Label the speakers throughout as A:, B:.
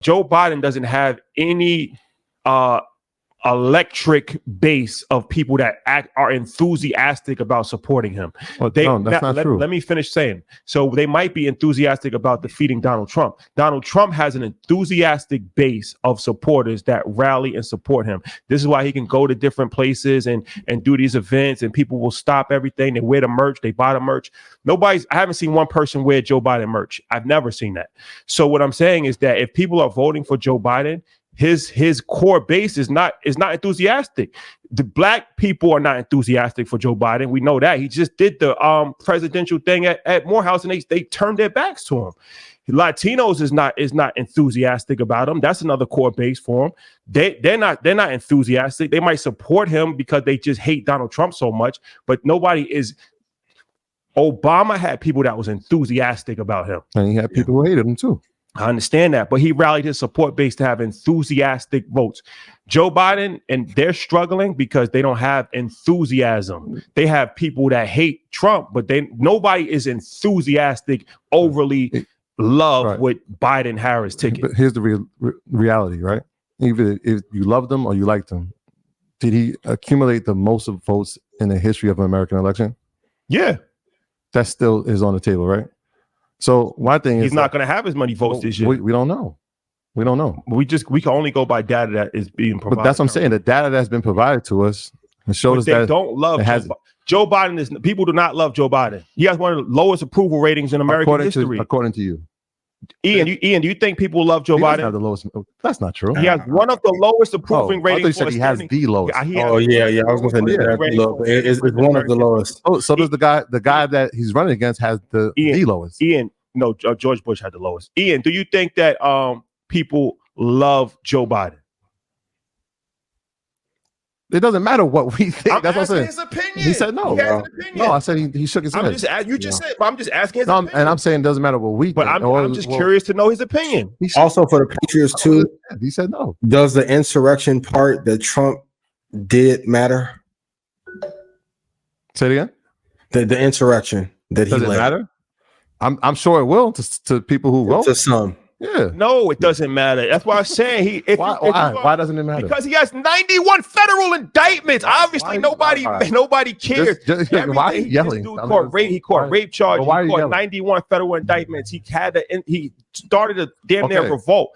A: Joe Biden doesn't have any electric base of people that are enthusiastic about supporting him.
B: Well, that's not true.
A: Let me finish saying. So they might be enthusiastic about defeating Donald Trump. Donald Trump has an enthusiastic base of supporters that rally and support him. This is why he can go to different places and do these events, and people will stop everything. They wear the merch. They buy the merch. I haven't seen one person wear Joe Biden merch. I've never seen that. So what I'm saying is that if people are voting for Joe Biden, his core base is not enthusiastic. The black people are not enthusiastic for Joe Biden. We know that. He just did the presidential thing at Morehouse, and they turned their backs to him. Latinos is not enthusiastic about him. That's another core base for him. They're not enthusiastic. They might support him because they just hate Donald Trump so much, but nobody is. Obama had people that was enthusiastic about him,
B: and he had people who hated him too.
A: I understand that, but he rallied his support base to have enthusiastic votes. Joe Biden, and they're struggling because they don't have enthusiasm. They have people that hate Trump, but nobody is enthusiastic, overly love with Biden-Harris ticket.
B: But here's the reality, right? Either if you loved him or you liked him, did he accumulate the most of votes in the history of an American election?
A: Yeah.
B: That still is on the table, right? So my thing is
A: he's not going to have as many votes this year.
B: We don't know. We don't know.
A: We can only go by data that is being provided.
B: But that's what I'm saying. The data that's been provided to us shows us that
A: they don't love Joe Biden. People do not love Joe Biden. He has one of the lowest approval ratings in American history.
B: According to you.
A: Ian, do you think people love Joe Biden?
B: Have the lowest. That's not true.
A: He has one of the lowest approving ratings.
B: I thought you said he has the lowest.
C: Yeah. I was going to say it's one of the lowest.
B: Oh, so does the guy that he's running against has the lowest?
A: Ian, no, George Bush had the lowest. Ian, do you think that people love Joe Biden?
B: It doesn't matter what we think.
A: I'm
B: That's what I'm saying.
A: His opinion.
B: He said no.
A: He has an opinion.
B: No, I said he shook his head.
A: I'm just asking his opinion.
B: And I'm saying it doesn't matter what we think.
A: But I'm just curious to know his opinion.
C: Also for the Patriots too.
B: He said no.
C: Does the insurrection part that Trump did matter?
B: Say it again.
C: The insurrection that he led.
B: Does it matter? I'm sure it will to people who vote.
C: To some.
B: Yeah.
A: No, it doesn't matter. That's why I'm saying
B: why doesn't it matter?
A: Because he has 91 federal indictments. Obviously, nobody cares.
B: Why are you yelling?
A: He caught rape charges. He caught 91 federal indictments. He started a damn near revolt.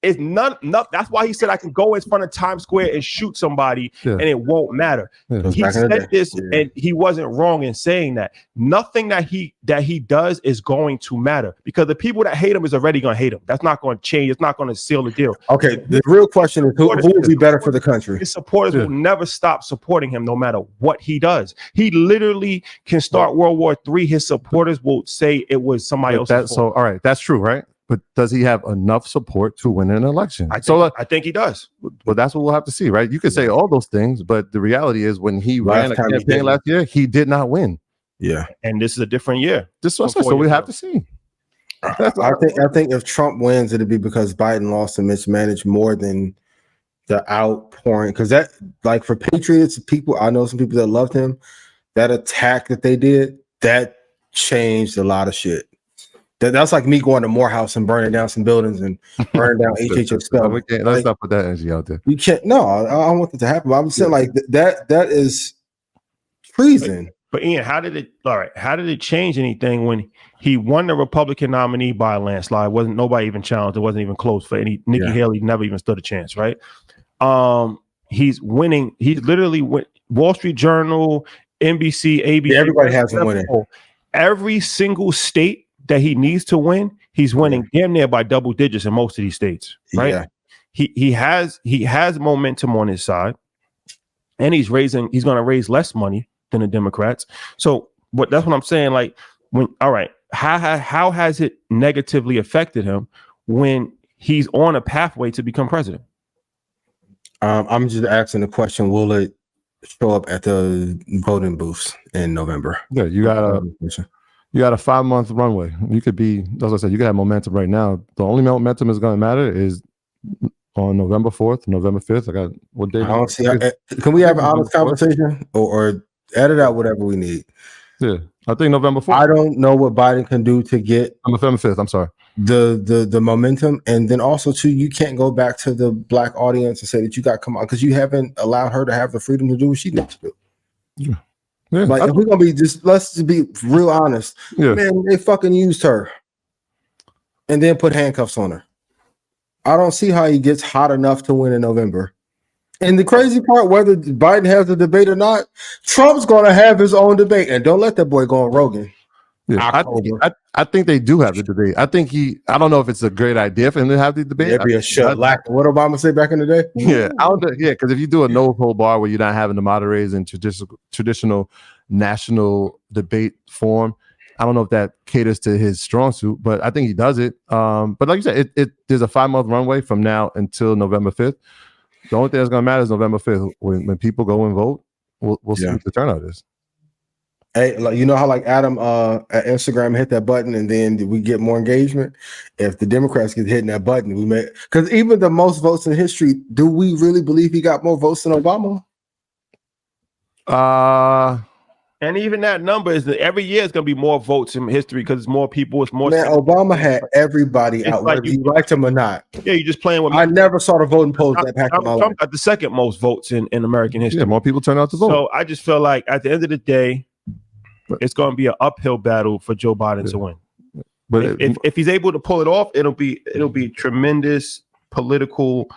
A: It's none. That's why he said I can go in front of Times Square and shoot somebody and it won't matter.
B: Yeah.
A: He said this and he wasn't wrong in saying that. Nothing that he does is going to matter because the people that hate him is already going to hate him. That's not going to change. It's not going to seal the deal.
C: Okay. The real question is who will be better for the country?
A: His supporters will never stop supporting him no matter what he does. He literally can start World War III. His supporters will say it was somebody else's fault.
B: So, all right. That's true, right? But does he have enough support to win an election?
A: I think he does.
B: Well, that's what we'll have to see, right? You could say all those things, but the reality is when he ran a campaign last year, he did not win.
C: Yeah.
A: And this is a different year.
B: So we have to see.
C: I think if Trump wins, it'll be because Biden lost and mismanaged more than the outpouring. Because that, like for Patriots, people, I know some people that loved him, that attack that they did, that changed a lot of shit. That's like me going to Morehouse and burning down some buildings and burning down HHS stuff.
B: Let's not put that energy out there.
C: You can't. No, I don't want that to happen. But I'm saying like that is treason.
A: But Ian, how did it change anything when he won the Republican nominee by a landslide? Wasn't nobody even challenged? It wasn't even close for any. Nikki Haley never even stood a chance, right? He's winning. He's literally Wall Street Journal, NBC, ABC.
C: Yeah, everybody has him winning.
A: Every single state that he needs to win, he's winning damn near by double digits in most of these states, right? Yeah. He has momentum on his side, and he's going to raise less money than the Democrats. So that's what I'm saying. Like how has it negatively affected him when he's on a pathway to become president?
C: I'm just asking the question: will it show up at the voting booths in November?
B: Yeah, you got a 5-month runway. You could be, as I said, you could have momentum right now. The only momentum is going to matter is on November 4th, November 5th. I got what day?
C: I don't see. Can we have an honest conversation or edit out whatever we need?
B: Yeah, I think November 4th.
C: I don't know what Biden can do to get
B: November 5th. I'm sorry.
C: The momentum, and then also too, you can't go back to the black audience and say that you got to come on because you haven't allowed her to have the freedom to do what she needs to do.
B: Yeah,
C: Like if we're gonna be let's just be real honest.
B: Yeah.
C: Man, they fucking used her and then put handcuffs on her. I don't see how he gets hot enough to win in November. And the crazy part, whether Biden has a debate or not, Trump's gonna have his own debate, and don't let that boy go on Rogan.
B: Yeah, I think they do have the debate. I don't know if it's a great idea for him to have the debate.
C: It'd be a shut lack. What Obama say back in the day?
B: Yeah, because if you do a no-hold bar where you're not having the moderators in traditional national debate form, I don't know if that caters to his strong suit, but I think he does it. But like you said, there's a 5-month runway from now until November 5th. The only thing that's going to matter is November 5th. When people go and vote, we'll see what the turnout is.
C: Hey, like, you know how like Adam at Instagram hit that button and then we get more engagement? If the Democrats get hitting that button, we may, because even the most votes in history, do we really believe he got more votes than Obama?
A: And even that number is that every year it's going to be more votes in history because it's more people. It's more.
C: Man, Obama had everybody out, whether you liked him or not.
A: Yeah, you're just playing with.
C: I never saw the voting polls that packed in my life.
A: Trump got the second most votes in American history.
B: Yeah, more people turn out to vote.
A: So I just feel like at the end of the day, it's going to be an uphill battle for Joe Biden to win. But if he's able to pull it off, it'll be tremendous political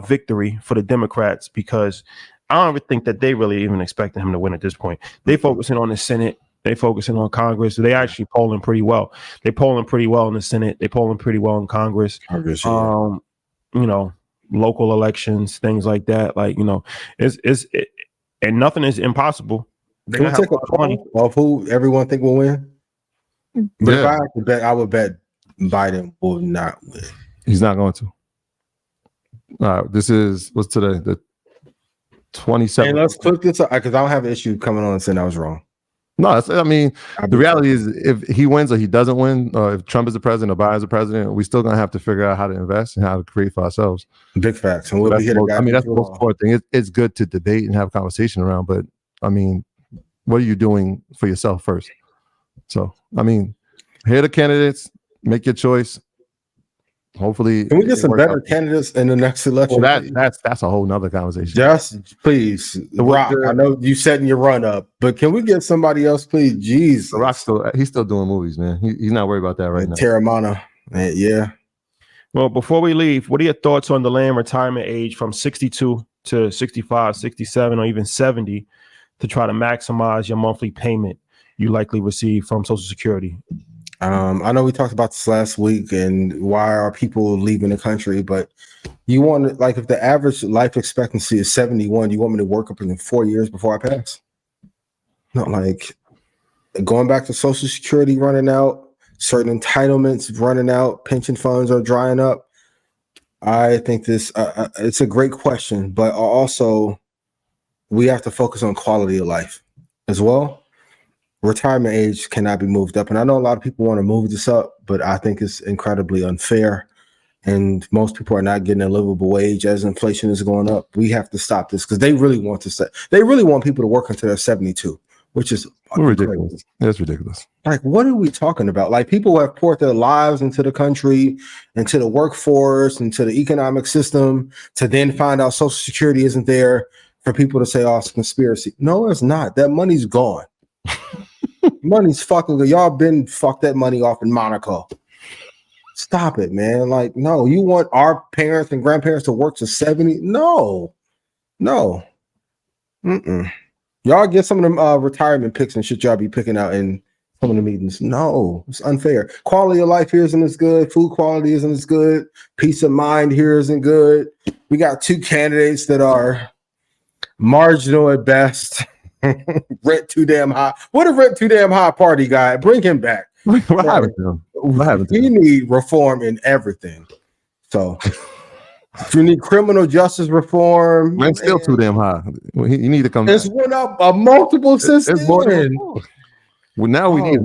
A: victory for the Democrats because I don't even think that they really even expected him to win at this point. They focusing on the Senate. They focusing on Congress. So they actually polling pretty well. They polling pretty well in the Senate. They polling pretty well in Congress. You know, local elections, things like that. Like, you know, and nothing is impossible.
C: Can we take a poll of who everyone think will win? But if I had to bet, I would bet Biden will not win.
B: He's not going to. All right, what's today? The 27th.
C: And let's click this up because I don't have an issue coming on and saying I was wrong.
B: No, the reality is if he wins or he doesn't win, or if Trump is the president or Biden's the president, we're still gonna have to figure out how to invest and how to create for ourselves.
C: Big facts. And we'll be here.
B: That's the most important thing. It's good to debate and have conversation around, but what are you doing for yourself first? So, hear the candidates, make your choice. Hopefully,
C: can we get some better candidates in the next election?
B: Well, that's a whole nother conversation.
C: Just please, The Rock. I know you setting your run up, but can we get somebody else, please? Jesus,
B: The Rock's he's still doing movies, man. He's not worried about that right now.
C: Terramana, yeah.
A: Well, before we leave, what are your thoughts on delaying retirement age from 62 to 65, 67, or even 70 to try to maximize your monthly payment you likely receive from Social Security?
C: I know we talked about this last week and why are people leaving the country, but you want to, like, if the average life expectancy is 71, you want me to work up in 4 years before I pass? Not like going back to Social Security running out, certain entitlements running out, pension funds are drying up. I think this it's a great question, but also we have to focus on quality of life as well. Retirement age cannot be moved up. And I know a lot of people want to move this up, but I think it's incredibly unfair. And most people are not getting a livable wage as inflation is going up. We have to stop this because they really want people to work until they're 72, which is
B: ridiculous. Crazy. That's ridiculous.
C: Like, what are we talking about? Like, people have poured their lives into the country, into the workforce, into the economic system, to then find out Social Security isn't there for people to say, oh, it's a conspiracy. No, it's not. That money's gone. Money's fucking good. Y'all been fucked that money off in Monaco. Stop it, man. Like, no, you want our parents and grandparents to work to 70? No. Y'all get some of them retirement picks and shit y'all be picking out in some of the meetings. No, it's unfair. Quality of life here isn't as good. Food quality isn't as good. Peace of mind here isn't good. We got two candidates that are marginal at best. Rent too damn high. What a rent too damn high party guy. Bring him back.
B: What happened to him?
C: We need reform in everything. So if you need criminal justice reform,
B: it's still too damn high. You need to come.
C: It's went up a multiple since then.
B: Well, now we need.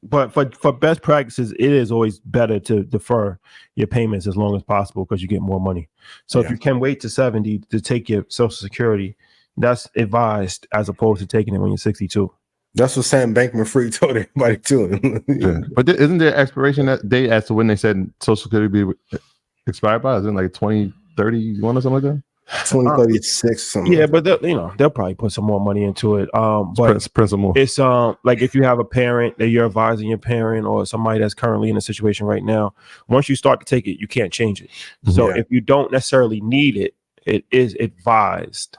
A: But for best practices, it is always better to defer your payments as long as possible because you get more money. So if you can wait to 70 to take your Social Security, that's advised as opposed to taking it when you're 62.
C: That's what Sam Bankman-Fried told everybody too.
B: Yeah. But isn't there expiration date as to when they said Social Security be expired by? Is it like 2031 or something like that?
C: 2036 something.
A: Yeah,
C: like
A: but they'll probably put some more money into it. But
B: Principal.
A: it's like if you have a parent that you're advising your parent or somebody that's currently in a situation right now, once you start to take it, you can't change it. So if you don't necessarily need it, it is advised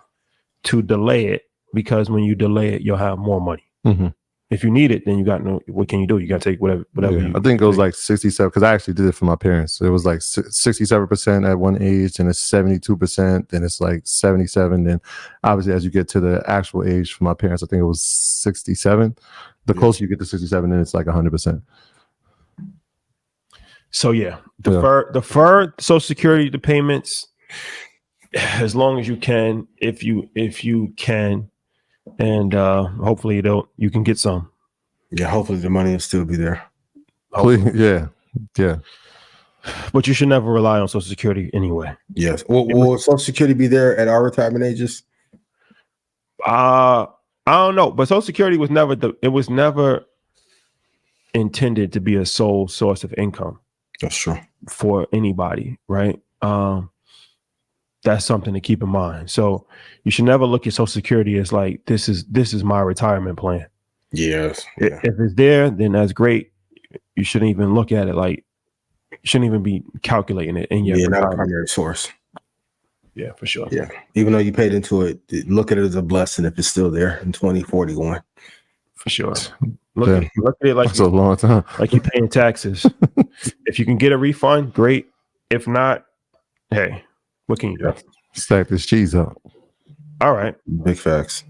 A: to delay it, because when you delay it, you'll have more money.
B: Mm-hmm.
A: If you need it, then what can you do? You got to take whatever.
B: Yeah, I think it was like 67, because I actually did it for my parents. It was like 67% at one age, and it's 72%, then it's like 77. Then obviously, as you get to the actual age for my parents, I think it was 67. The closer you get to 67, then it's like 100%.
A: So defer Social Security the payments as long as you can, if you can, and hopefully you can get some.
C: Yeah, hopefully the money will still be there.
B: Please, yeah.
A: But you should never rely on Social Security anyway.
C: Yes. Will Social Security be there at our retirement ages?
A: I don't know, but Social Security was never intended to be a sole source of income.
C: That's true
A: for anybody, right? That's something to keep in mind. So you should never look at Social Security as like this is my retirement plan.
C: Yes.
A: Yeah. If it's there, then that's great. You shouldn't even look at it like you shouldn't even be calculating it in your
C: not a primary source.
A: Yeah, for sure.
C: Yeah. Even though you paid into it, look at it as a blessing if it's still there in 2041.
A: For sure. Look at it like
B: it's a long time.
A: Like you're paying taxes. If you can get a refund, great. If not, hey, what can you do?
B: Stack this cheese up.
A: All right.
C: Big facts.